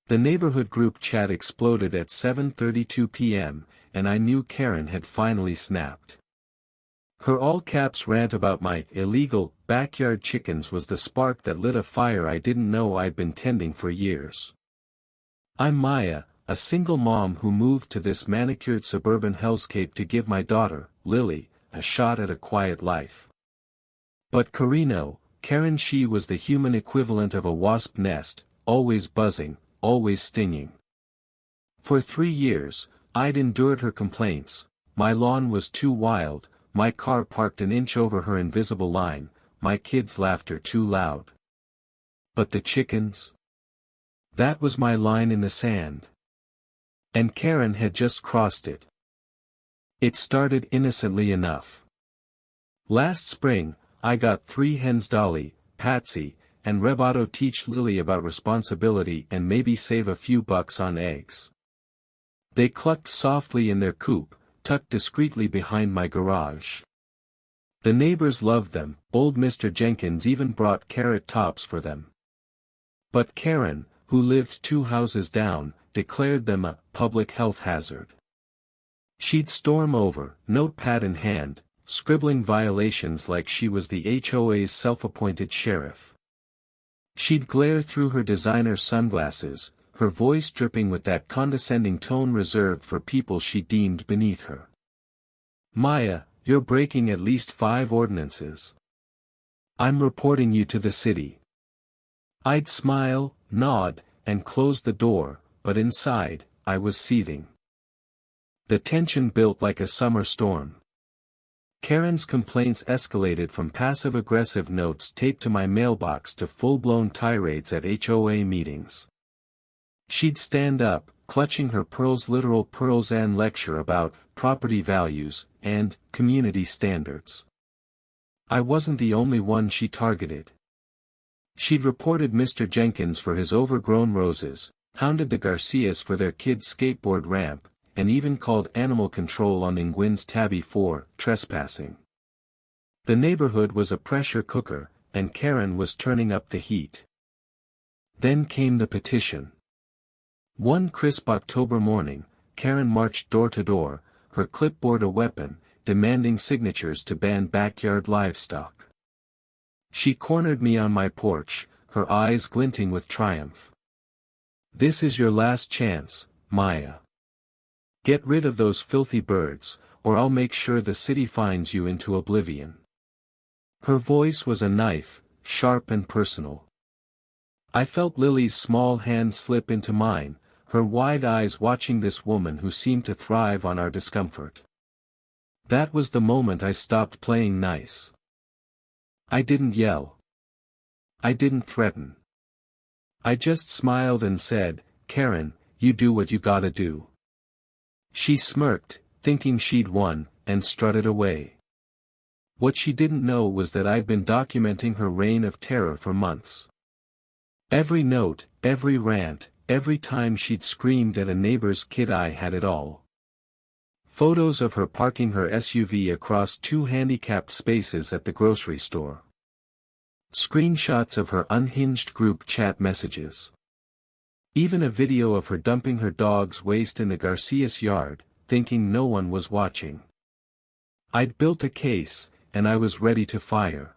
The neighborhood group chat exploded at 7:32 p.m., and I knew Karen had finally snapped. Her all-caps rant about my illegal backyard chickens was the spark that lit a fire I didn't know I'd been tending for years. I'm Maya, a single mom who moved to this manicured suburban hellscape to give my daughter, Lily, a shot at a quiet life. But Karen, she was the human equivalent of a wasp nest, always buzzing, always stinging. For 3 years, I'd endured her complaints. My lawn was too wild, my car parked an inch over her invisible line, my kids' laughter too loud. But the chickens? That was my line in the sand. And Karen had just crossed it. It started innocently enough. Last spring, I got 3 hens, Dolly, Patsy, and Rebato, teach Lily about responsibility and maybe save a few bucks on eggs. They clucked softly in their coop, tucked discreetly behind my garage. The neighbors loved them, old Mr. Jenkins even brought carrot tops for them. But Karen, who lived 2 houses down, declared them a public health hazard. She'd storm over, notepad in hand, scribbling violations like she was the HOA's self-appointed sheriff. She'd glare through her designer sunglasses, her voice dripping with that condescending tone reserved for people she deemed beneath her. Maya, you're breaking at least 5 ordinances. I'm reporting you to the city. I'd smile, nod, and close the door, but inside, I was seething. The tension built like a summer storm. Karen's complaints escalated from passive-aggressive notes taped to my mailbox to full-blown tirades at HOA meetings. She'd stand up, clutching her literal pearls, and lecture about property values and community standards. I wasn't the only one she targeted. She'd reported Mr. Jenkins for his overgrown roses, hounded the Garcias for their kid's skateboard ramp, and even called animal control on Nguyen's tabby for trespassing. The neighborhood was a pressure cooker, and Karen was turning up the heat. Then came the petition. One crisp October morning, Karen marched door to door, her clipboard a weapon, demanding signatures to ban backyard livestock. She cornered me on my porch, her eyes glinting with triumph. This is your last chance, Maya. Get rid of those filthy birds, or I'll make sure the city fines you into oblivion. Her voice was a knife, sharp and personal. I felt Lily's small hand slip into mine, her wide eyes watching this woman who seemed to thrive on our discomfort. That was the moment I stopped playing nice. I didn't yell. I didn't threaten. I just smiled and said, Karen, you do what you gotta do. She smirked, thinking she'd won, and strutted away. What she didn't know was that I'd been documenting her reign of terror for months. Every note, every rant, every time she'd screamed at a neighbor's kid, I had it all. Photos of her parking her SUV across 2 handicapped spaces at the grocery store. Screenshots of her unhinged group chat messages. Even a video of her dumping her dog's waste in the Garcias yard, thinking no one was watching. I'd built a case, and I was ready to fire.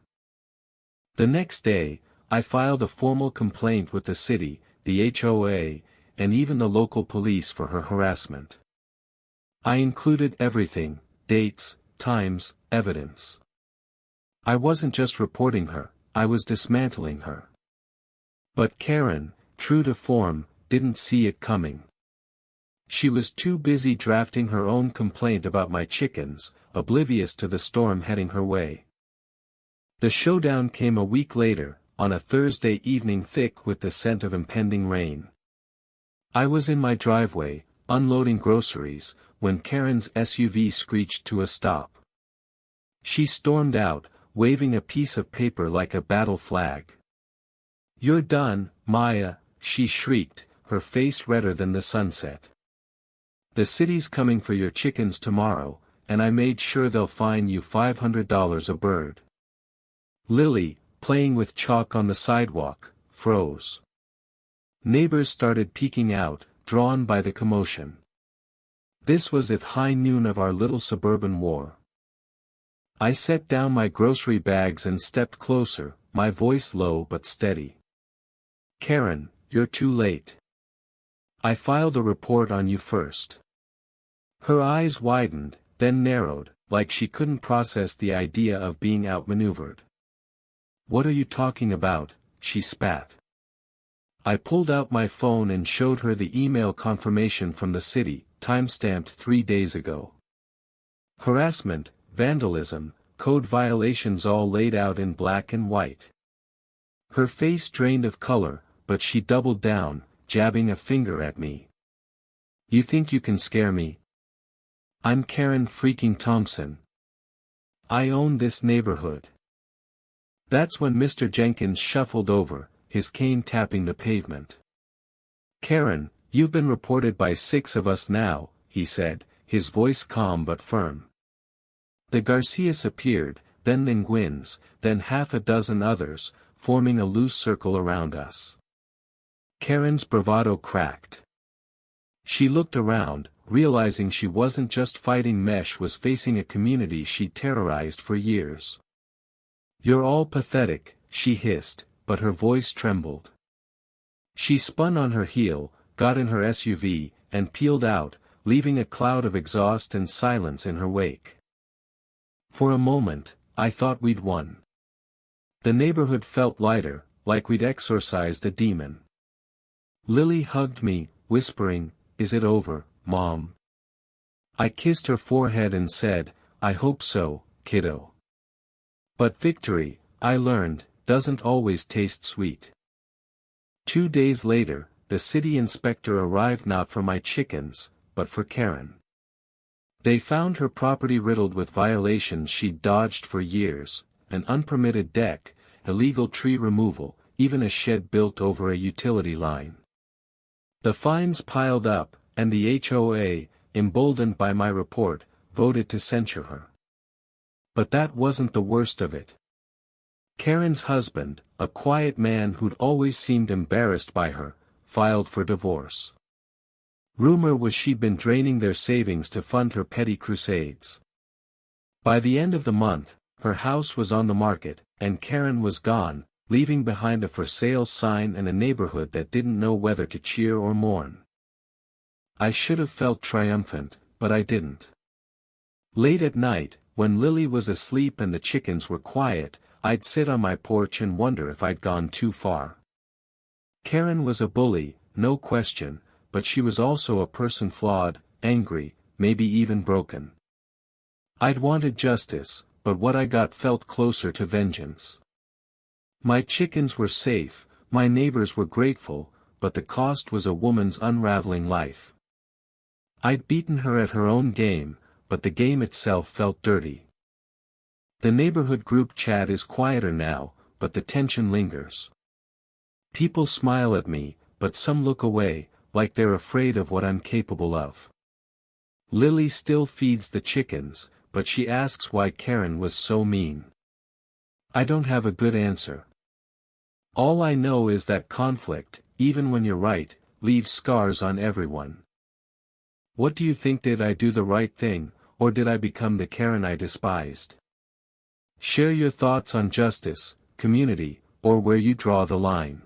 The next day, I filed a formal complaint with the city, the HOA, and even the local police for her harassment. I included everything: dates, times, evidence. I wasn't just reporting her, I was dismantling her. But Karen, true to form, didn't see it coming. She was too busy drafting her own complaint about my chickens, oblivious to the storm heading her way. The showdown came a week later, on a Thursday evening thick with the scent of impending rain. I was in my driveway, unloading groceries, when Karen's SUV screeched to a stop. She stormed out, waving a piece of paper like a battle flag. "You're done, Maya," she shrieked, her face redder than the sunset. "The city's coming for your chickens tomorrow, and I made sure they'll fine you $500 a bird." Lily, playing with chalk on the sidewalk, froze. Neighbors started peeking out, drawn by the commotion. This was at high noon of our little suburban war. I set down my grocery bags and stepped closer, my voice low but steady. "Karen, you're too late. I filed a report on you first." Her eyes widened, then narrowed, like she couldn't process the idea of being outmaneuvered. "What are you talking about?" she spat. I pulled out my phone and showed her the email confirmation from the city, timestamped 3 days ago. Harassment, vandalism, code violations all laid out in black and white. Her face drained of color, but she doubled down, jabbing a finger at me. "You think you can scare me? I'm Karen freaking Thompson. I own this neighborhood." That's when Mr. Jenkins shuffled over, his cane tapping the pavement. "Karen, you've been reported by 6 of us now," he said, his voice calm but firm. The Garcias appeared, then Linguins, then half a dozen others, forming a loose circle around us. Karen's bravado cracked. She looked around, realizing she wasn't just fighting Mesh, was facing a community she'd terrorized for years. "You're all pathetic," she hissed, but her voice trembled. She spun on her heel, got in her SUV, and peeled out, leaving a cloud of exhaust and silence in her wake. For a moment, I thought we'd won. The neighborhood felt lighter, like we'd exorcised a demon. Lily hugged me, whispering, "Is it over, Mom?" I kissed her forehead and said, "I hope so, kiddo." But victory, I learned, doesn't always taste sweet. 2 days later, the city inspector arrived not for my chickens, but for Karen. They found her property riddled with violations she'd dodged for years, an unpermitted deck, illegal tree removal, even a shed built over a utility line. The fines piled up, and the HOA, emboldened by my report, voted to censure her. But that wasn't the worst of it. Karen's husband, a quiet man who'd always seemed embarrassed by her, filed for divorce. Rumor was she'd been draining their savings to fund her petty crusades. By the end of the month, her house was on the market, and Karen was gone, leaving behind a for sale sign and a neighborhood that didn't know whether to cheer or mourn. I should have felt triumphant, but I didn't. Late at night, when Lily was asleep and the chickens were quiet, I'd sit on my porch and wonder if I'd gone too far. Karen was a bully, no question, but she was also a person flawed, angry, maybe even broken. I'd wanted justice, but what I got felt closer to vengeance. My chickens were safe, my neighbors were grateful, but the cost was a woman's unraveling life. I'd beaten her at her own game, but the game itself felt dirty. The neighborhood group chat is quieter now, but the tension lingers. People smile at me, but some look away, like they're afraid of what I'm capable of. Lily still feeds the chickens, but she asks why Karen was so mean. I don't have a good answer. All I know is that conflict, even when you're right, leaves scars on everyone. What do you think? Did I do the right thing, or did I become the Karen I despised? Share your thoughts on justice, community, or where you draw the line.